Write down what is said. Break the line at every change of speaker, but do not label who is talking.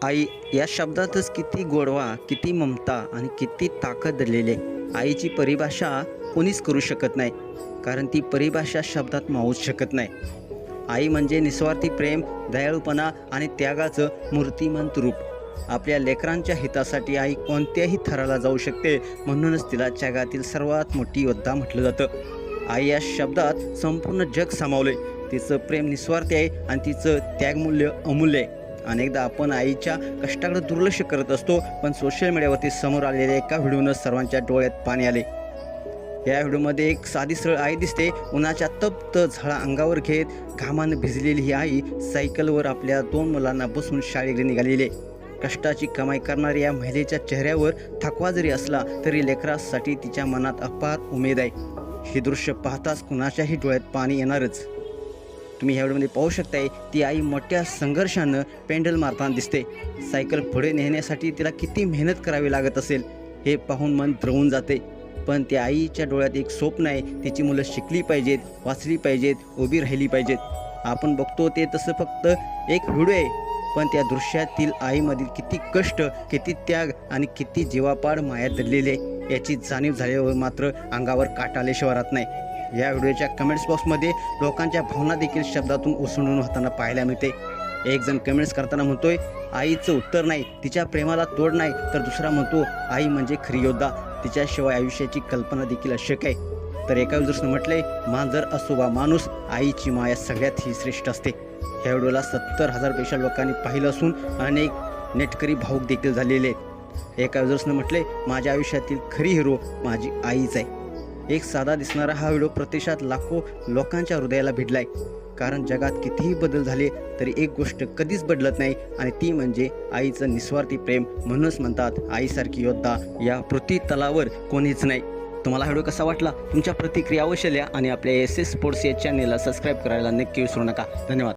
आई या शब्दातच किती गोडवा, किती ममता आणि किती ताकद दडलेली आहे. आईची परिभाषा कोणीच करू शकत नाही, कारण ती परिभाषा शब्दात मावूच शकत नाही. आई म्हणजे निस्वार्थी प्रेम, दयाळूपणा आणि त्यागाचं मूर्तिमंत रूप. आपल्या लेकरांच्या हितासाठी आई कोणत्याही थराला जाऊ शकते, म्हणूनच तिला जगातील सर्वात मोठी योद्धा म्हटलं जातं. आई या शब्दात संपूर्ण जग सामावले. तिचं प्रेम निस्वार्थी आहे आणि तिचं त्यागमूल्य अमूल्य आहे. अनेकदा आपण आईच्या कष्टाकडे दुर्लक्ष करत असतो, पण सोशल मीडियावरती समोर आलेल्या एका व्हिडिओनं सर्वांच्या डोळ्यात पाणी आले. या व्हिडिओमध्ये एक साधी सरळ आई दिसते. उन्हाच्या तप्त झळा अंगावर घेत घामानं भिजलेली ही आई सायकलवर आपल्या 2 मुलांना बसून शाळेकडे निघालेली आहे. कष्टाची कमाई करणाऱ्या या महिलेच्या चेहऱ्यावर थकवा जरी असला तरी लेकरासाठी तिच्या मनात अपार उमेद आहे. हे दृश्य पाहताच कुणाच्याही डोळ्यात पाणी येणारच. तुम्ही ह्या व्हिडिओमध्ये पाहू शकताय, ती आई मोठ्या संघर्षानं पेंडल मारताना दिसते. सायकल पुढे नेण्यासाठी तिला किती मेहनत करावी लागत असेल हे पाहून मन द्रवून जाते. पण त्या आईच्या डोळ्यात एक स्वप्न आहे. तिची मुलं शिकली पाहिजेत, वाचली पाहिजेत, उभी राहिली पाहिजेत. आपण बघतो ते तसं फक्त एक व्हिडिओ आहे, पण त्या दृश्यातील आईमधील किती कष्ट, किती त्याग आणि किती जीवापाड माया दडलेली आहे याची जाणीव झाल्यावर मात्र अंगावर काटा आल्याशिवाय राहत नाही. या व्हिडिओच्या कमेंट्स बॉक्समध्ये लोकांच्या भावना देखील शब्दातून ओसंडून होताना पाहायला मिळते. एक जण कमेंट्स करताना म्हणतोय, आईचं उत्तर नाही, तिच्या प्रेमाला तोड नाही. तर दुसरा म्हणतो, आई म्हणजे खरी योद्धा, तिच्याशिवाय आयुष्याची कल्पना देखील अशक्य आहे. तर एका युजर्सनं म्हटलंय, मांजर असो वा माणूस, आईची माया सगळ्यात ही श्रेष्ठ असते. ह्या व्हिडिओला 70,000 पेक्षा लोकांनी पाहिलं असून अनेक नेटकरी भाऊक देखील झालेले आहेत. एका युजर्सनं म्हटलंय, माझ्या आयुष्यातील खरी हिरो माझी आईच आहे. एक साधा दिसणारा हा व्हिडिओ प्रत्यक्षात लाखो लोकांच्या हृदयाला भिडलाय. कारण जगात कितीही बदल झाले तरी एक गोष्ट कधीच बदलत नाही, आणि ती म्हणजे आईचं निस्वार्थी प्रेम. म्हणूनच म्हणतात, आईसारखी योद्धा या पृथ्वी तलावर कोणीच नाही. तुम्हाला हा व्हिडिओ कसा वाटला? तुमच्या प्रतिक्रिया अवश्य लिहा आणि आपल्या SS स्पोर्ट्स या चॅनेलला सबस्क्राईब करायला नक्की विसरू नका. धन्यवाद.